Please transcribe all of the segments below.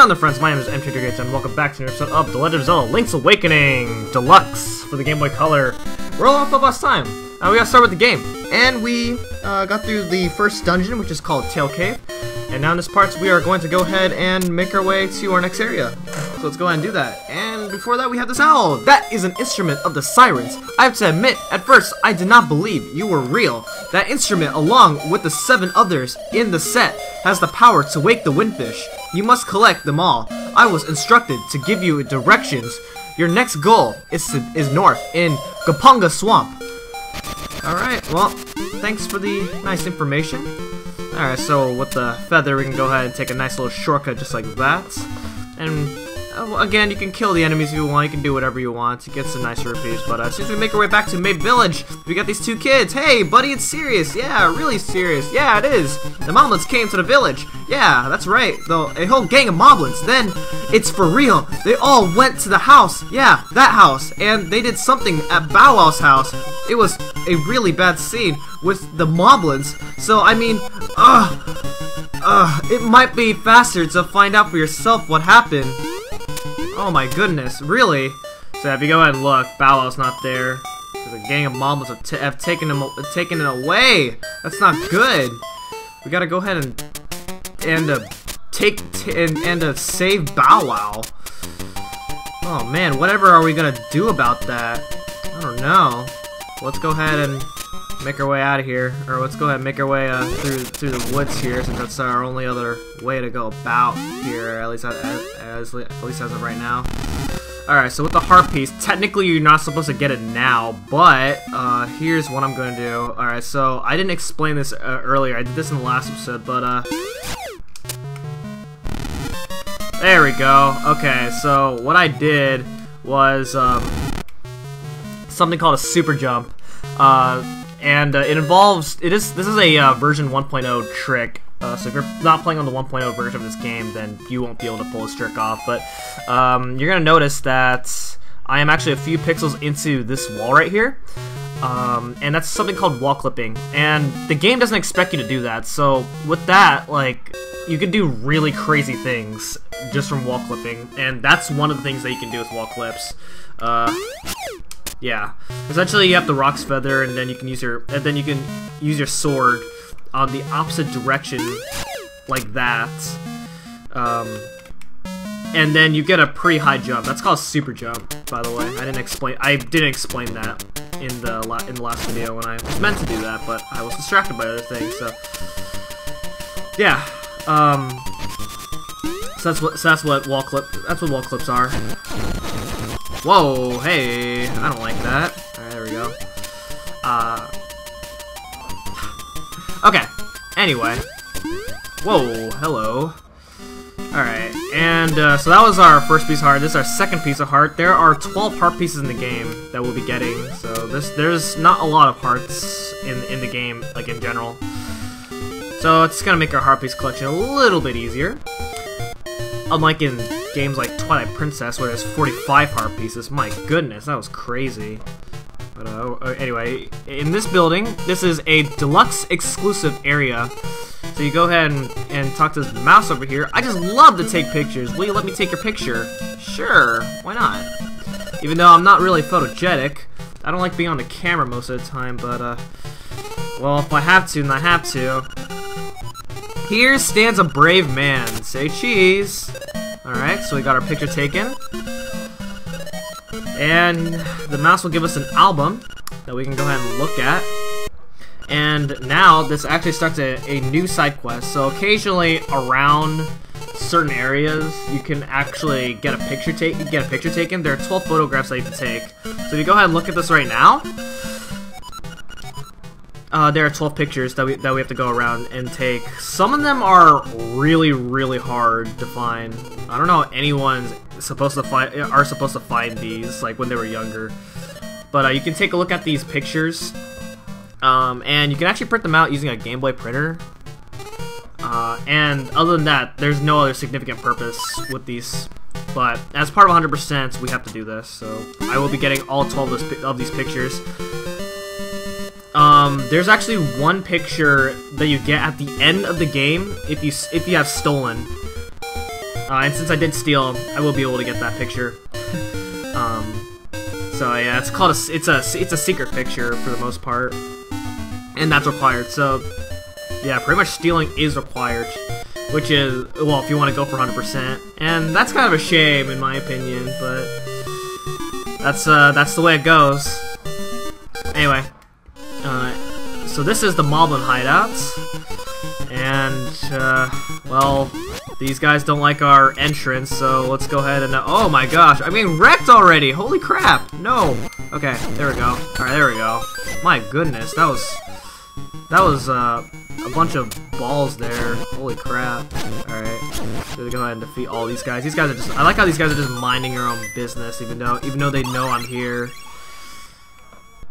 on the friends? My name is M23 and welcome back to an episode of The Legend of Zelda Link's Awakening Deluxe for the Game Boy Color. We're all off of last time. We gotta start with the game. And we got through the first dungeon, which is called Tail Cave. And now in this part, we are going to go ahead and make our way to our next area. So let's go ahead and do that. And before that, we have this owl. That is an instrument of the sirens. I have to admit, at first, I did not believe you were real. That instrument, along with the 7 others in the set, has the power to wake the windfish. You must collect them all. I was instructed to give you directions. Your next goal is north in Gapunga Swamp. Alright, well, thanks for the nice information. Alright, so with the feather, we can go ahead and take a nice little shortcut just like that. And again, you can kill the enemies if you want, you can do whatever you want to get some nice rupees. But as soon as we make our way back to Mabe Village, we got these 2 kids. Hey, buddy, it's serious. Yeah, really serious. Yeah, it is. The moblins came to the village. Yeah, that's right. Though a whole gang of moblins. Then it's for real. They all went to the house. Yeah, that house. And they did something at BowWow's house. It was a really bad scene with the moblins. So I mean, it might be faster to find out for yourself what happened. Oh my goodness, really? So if you go ahead and look, BowWow's not there. There's a gang of moblins have taken it away. That's not good. We gotta go ahead and save BowWow. Oh man, whatever are we gonna do about that? I don't know. Let's go ahead and make our way out of here, or let's go ahead and make our way through the woods here, since that's our only other way to go about here, at least as of right now. Alright, so with the heart piece, technically you're not supposed to get it now, but here's what I'm going to do. Alright, so I didn't explain this earlier, I did this in the last episode, but there we go. Okay, so what I did was something called a super jump. And it involves, this is a version 1.0 trick, so if you're not playing on the 1.0 version of this game, then you won't be able to pull this trick off, but you're going to notice that I am actually a few pixels into this wall right here, and that's something called wall clipping, and the game doesn't expect you to do that, so with that, like, you can do really crazy things just from wall clipping, and that's one of the things that you can do with wall clips. Yeah, essentially you have the Rock's Feather, and then you can use your sword on the opposite direction, like that, and then you get a pretty high jump. That's called super jump, by the way. I didn't explain that in the last video when I was meant to do that, but I was distracted by other things. So yeah, that's what wall clips are. Whoa, hey, I don't like that. Alright, there we go. Okay, anyway. Whoa, hello. Alright, and so that was our first piece of heart. This is our second piece of heart. There are 12 heart pieces in the game that we'll be getting, so there's not a lot of hearts in the game, like in general. So it's gonna make our heart piece collection a little bit easier. Unlike in games like Twilight Princess, where there's 45 heart pieces. My goodness, that was crazy. But anyway, in this building, this is a deluxe exclusive area. So you go ahead and talk to this mouse over here. I just love to take pictures. Will you let me take your picture? Sure, why not? Even though I'm not really photogenic, I don't like being on the camera most of the time, but well, if I have to, then I have to. Here stands a brave man. Say cheese. Alright, so we got our picture taken. And the mouse will give us an album that we can go ahead and look at. And now this actually starts a new side quest. So occasionally around certain areas you can actually get a picture taken. There are 12 photographs that you can take. So if you go ahead and look at this right now, there are 12 pictures that we have to go around and take. Some of them are really hard to find. I don't know how anyone's supposed to find these, like when they were younger. But you can take a look at these pictures, and you can actually print them out using a Game Boy printer. And other than that, there's no other significant purpose with these. But as part of 100%, we have to do this. So I will be getting all 12 of these pictures. There's actually one picture that you get at the end of the game if you have stolen. And since I did steal, I will be able to get that picture. So yeah, it's called it's a secret picture for the most part, and that's required. So yeah, pretty much stealing is required, which is, well, if you want to go for 100%, and that's kind of a shame in my opinion, but that's the way it goes. Anyway, so this is the moblin hideouts, and well, these guys don't like our entrance, so let's go ahead and oh my gosh, I'm getting wrecked already. Holy crap! No. Okay, there we go. All right, there we go. My goodness, that was a bunch of balls there. Holy crap. Alright. Gonna go ahead and defeat all these guys. These guys are just, I like how these guys are just minding their own business, even though they know I'm here.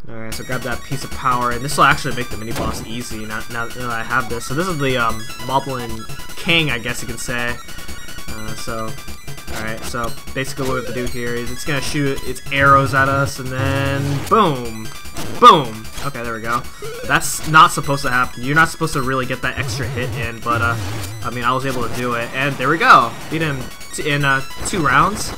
Alright, so grab that piece of power, and this will actually make the mini boss easy now that I have this. So this is the Moblin King, I guess you can say. Alright, so basically what we have to do here is it's gonna shoot its arrows at us, and then boom! Boom! Okay, there we go. That's not supposed to happen. You're not supposed to really get that extra hit in, but I mean, I was able to do it, and there we go. Beat him in 2 rounds.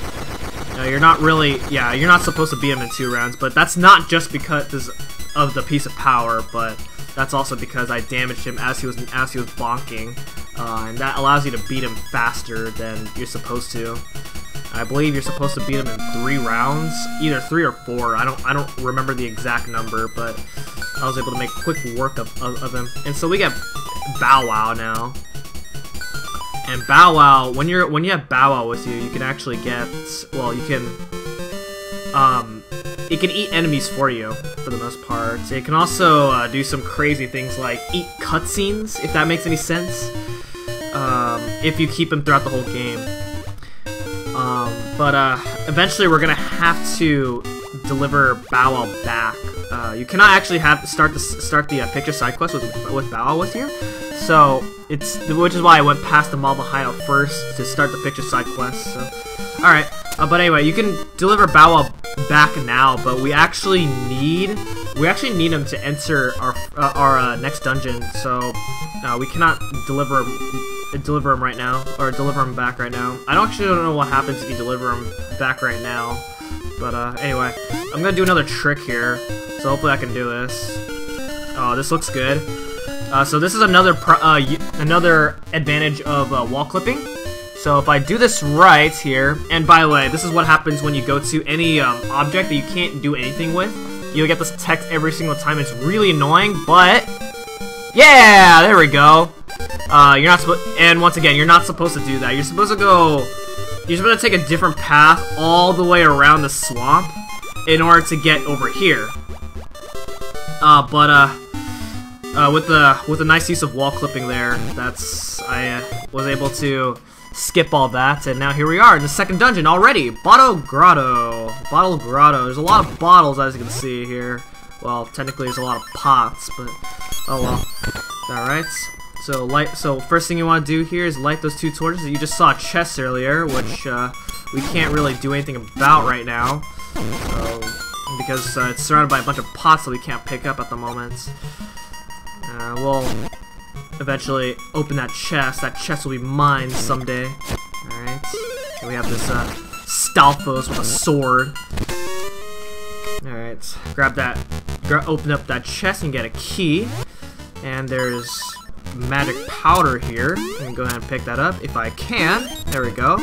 You're not really, yeah, you're not supposed to beat him in 2 rounds, but that's not just because of the piece of power, but that's also because I damaged him as he was bonking, and that allows you to beat him faster than you're supposed to. I believe you're supposed to beat him in 3 rounds, either 3 or 4. I don't remember the exact number, but I was able to make quick work of him. And so we get BowWow now. And BowWow, when you have BowWow with you, you can actually get, well, it can eat enemies for you for the most part. It can also do some crazy things like eat cutscenes, if that makes any sense. If you keep him throughout the whole game. But eventually we're gonna have to deliver BowWow back. You cannot actually start the picture side quest with BowWow with you. So which is why I went past the Moblin hideout first to start the picture side quest. So, all right. But anyway, you can deliver BowWow back now, but we actually need him to enter our next dungeon. So we cannot deliver him right now, or deliver him back right now. I don't know what happens if you deliver him back right now. But anyway, I'm gonna do another trick here. So hopefully I can do this. Oh, this looks good. So this is another advantage of wall clipping. So if I do this right here, and by the way, this is what happens when you go to any object that you can't do anything with. You'll get this text every single time. It's really annoying, but yeah, there we go. You're not supposed, and once again, you're not supposed to do that. You're supposed to take a different path all the way around the swamp in order to get over here. With the nice use of wall clipping there, I was able to skip all that, and now here we are in the second dungeon already. Grotto. There's a lot of bottles, as you can see here. Well, technically there's a lot of pots, but oh well. All right. So first thing you want to do here is light those 2 torches. You just saw a chest earlier, which we can't really do anything about right now, because it's surrounded by a bunch of pots that we can't pick up at the moment. We'll eventually open that chest. That chest will be mine someday. Alright. And we have this Stalfos with a sword. Alright. Open up that chest and get a key. And there's magic powder here. I'm gonna go ahead and pick that up if I can. There we go.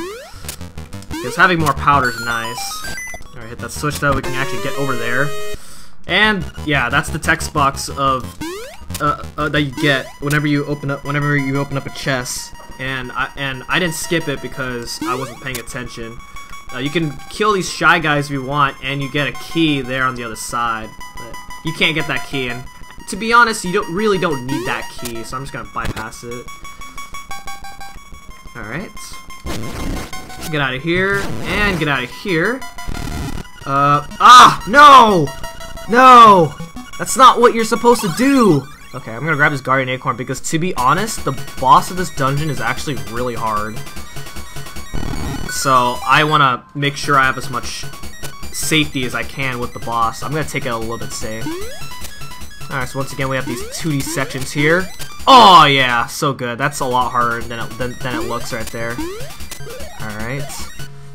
Because having more powder is nice. Alright, hit that switch so we can actually get over there. And yeah, that's the text box of that you get whenever you open up a chest, and I didn't skip it because I wasn't paying attention. You can kill these shy guys if you want, and you get a key there on the other side. But you can't get that key, and to be honest, you really don't need that key, so I'm just gonna bypass it. All right, get out of here and get out of here. No, that's not what you're supposed to do. Okay, I'm gonna grab this Guardian Acorn because, to be honest, the boss of this dungeon is actually really hard. So I want to make sure I have as much safety as I can with the boss. I'm gonna take it a little bit safe. Alright, so once again we have these 2D sections here. Oh yeah, so good. That's a lot harder than it looks right there. Alright.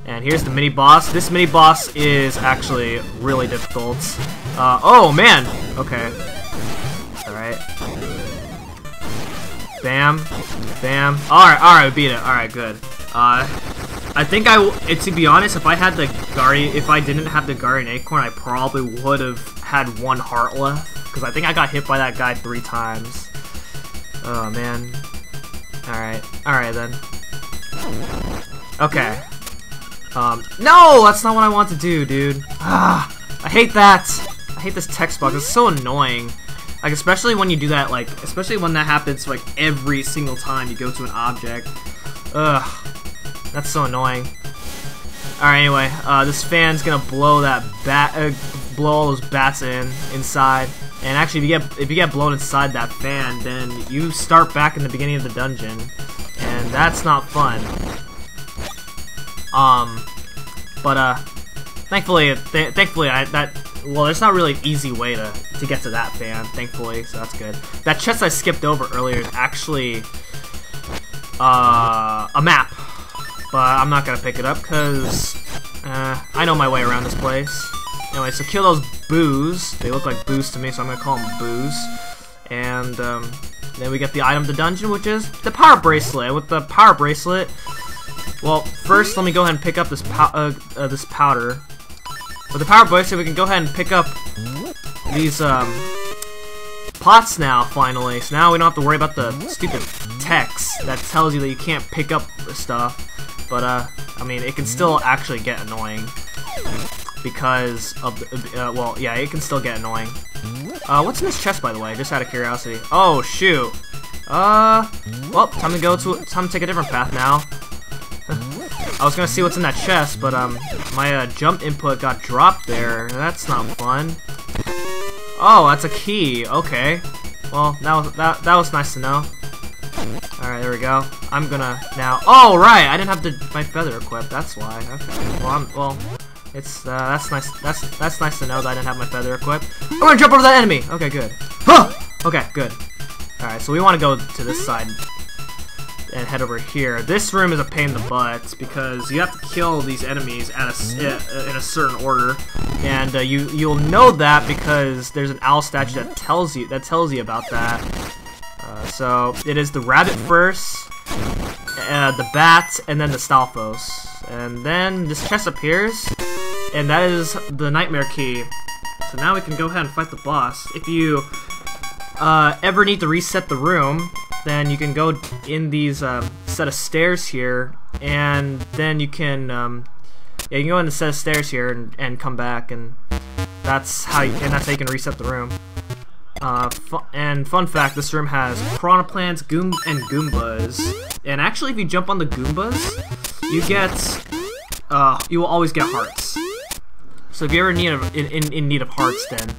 And here's the mini boss. This mini boss is actually really difficult. Oh man! Okay. Alright. Bam. Bam. Alright, we beat it. Alright, good. I think to be honest, if I didn't have the Guardian Acorn, I probably would have had 1 heart left. Because I think I got hit by that guy 3 times. Oh man. Alright then. Okay. No! That's not what I want to do, dude. Ah, I hate that! I hate this text box. It's so annoying. Like, especially when you do that, like, especially when that happens, like, every single time you go to an object. Ugh. That's so annoying. Alright, anyway, this fan's gonna blow blow all those bats inside. And actually, if you get blown inside that fan, then you start back in the beginning of the dungeon. And that's not fun. Thankfully, well, there's not really an easy way to get to that fan, thankfully, so that's good. That chest I skipped over earlier is actually a map, but I'm not gonna pick it up because I know my way around this place. Anyway, so kill those boos. They look like boos to me, so I'm gonna call them boos. And then we get the item of the dungeon, which is the power bracelet. With the power bracelet, well, first let me go ahead and pick up this powder. With the power bracelet, we can go ahead and pick up these pots now, finally. So now we don't have to worry about the stupid text that tells you that you can't pick up stuff. But I mean, it can still actually get annoying because of well, yeah, it can still get annoying. What's in this chest, by the way? Just out of curiosity. Oh shoot. Well, time to take a different path now. I was gonna see what's in that chest, but my jump input got dropped there. That's not fun. Oh, that's a key. Okay. Well, that was nice to know. All right, there we go. I'm gonna now. Oh right, I didn't have my feather equipped. That's why. Okay. Well, it's that's nice. That's nice to know that I didn't have my feather equipped. I'm gonna jump over that enemy. Okay, good. Huh! Okay, good. All right, so we want to go to this side and head over here. This room is a pain in the butt because you have to kill these enemies in a certain order, and you'll know that because there's an owl statue that tells you about that. So it is the rabbit first, the bat, and then the Stalfos, and then this chest appears, and that is the nightmare key. So now we can go ahead and fight the boss. If you ever need to reset the room, then you can go in these set of stairs here, and then you can yeah, you can go in the set of stairs here and come back, and that's how you can reset the room. And fun fact, this room has piranha plants, and Goombas. And actually, if you jump on the Goombas, you will always get hearts. So if you're ever in need of hearts, then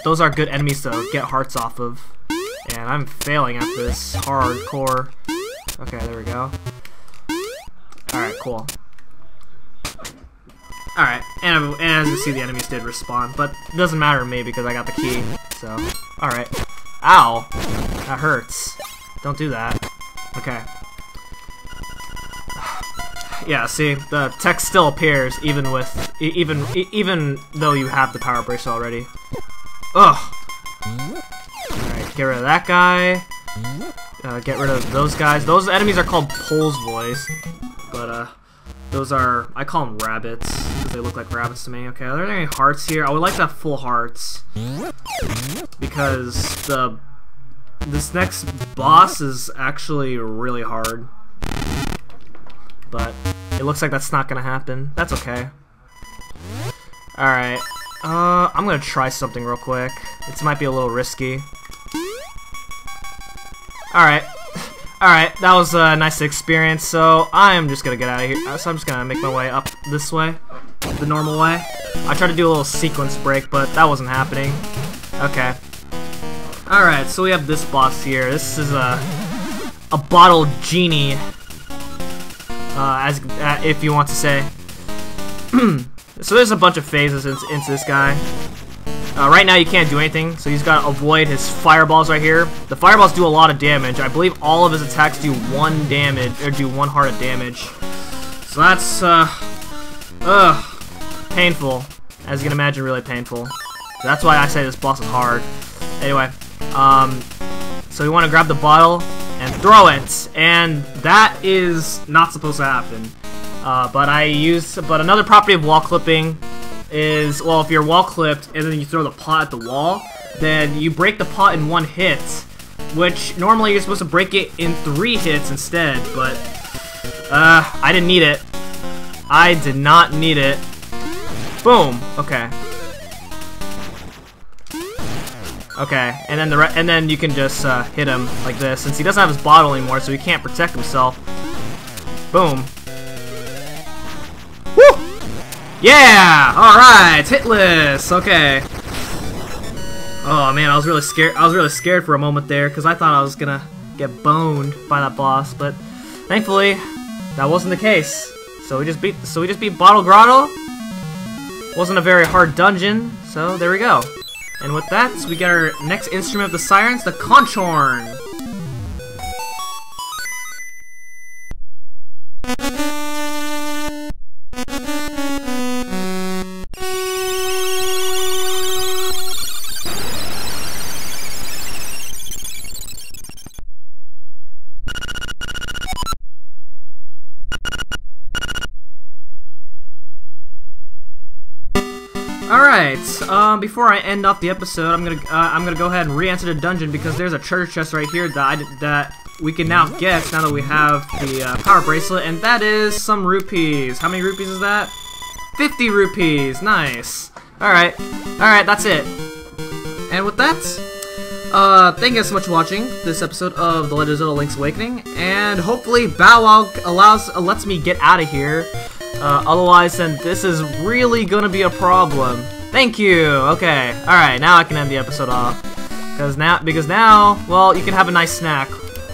those are good enemies to get hearts off of. And I'm failing at this hardcore. Okay, there we go. Alright, cool. Alright, and as you see, the enemies did respawn, but it doesn't matter to me because I got the key, so, alright. Ow! That hurts. Don't do that. Okay. Yeah, see, the text still appears even though you have the power bracelet already. Ugh! Alright, get rid of that guy. Get rid of those guys. Those enemies are called Pole's Voice, but those are, I call them rabbits because they look like rabbits to me. Okay, are there any hearts here? I would like to have full hearts because this next boss is actually really hard, but it looks like that's not gonna happen. That's okay. All right, I'm gonna try something real quick. It might be a little risky. Alright, that was a nice experience, so I'm just gonna get out of here. So I'm just gonna make my way up this way, the normal way. I tried to do a little sequence break, but that wasn't happening. Okay. Alright, so we have this boss here. This is a bottle genie, if you want to say. So there's a bunch of phases into this guy. Right now you can't do anything, so he's got to avoid his fireballs right here. The fireballs do a lot of damage. I believe all of his attacks do 1 heart of damage. So that's, painful. As you can imagine, really painful. So that's why I say this boss is hard. Anyway, so you want to grab the bottle and throw it, and that is not supposed to happen. But another property of wall clipping is, well, if you're wall clipped and then you throw the pot at the wall, then you break the pot in 1 hit, which normally you're supposed to break it in 3 hits instead, but I didn't need it. I did not need it. Boom. Okay. Okay, and then you can just hit him like this, since he doesn't have his bottle anymore, so he can't protect himself. Boom. Woo! Yeah! Alright, hitless! Okay. Oh man, I was really scared for a moment there, because I thought I was gonna get boned by that boss, but thankfully that wasn't the case. So we just beat Bottle Grotto. Wasn't a very hard dungeon, so there we go. And with that, we get our next instrument of the sirens, the conch horn. Alright, before I end off the episode, I'm gonna go ahead and re-enter the dungeon because there's a treasure chest right here that we can now get now that we have the power bracelet, and that is some rupees. How many rupees is that? 50 rupees. Nice. Alright, that's it. And with that, thank you guys so much for watching this episode of The Legend of Zelda: Link's Awakening, and hopefully BowWow lets me get out of here. Otherwise, then this is really gonna be a problem. Thank you. Okay. All right. Now I can end the episode off because now, well, you can have a nice snack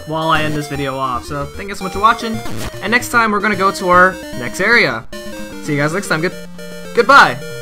while I end this video off. So thank you so much for watching, and next time we're gonna go to our next area. See you guys next time. Goodbye.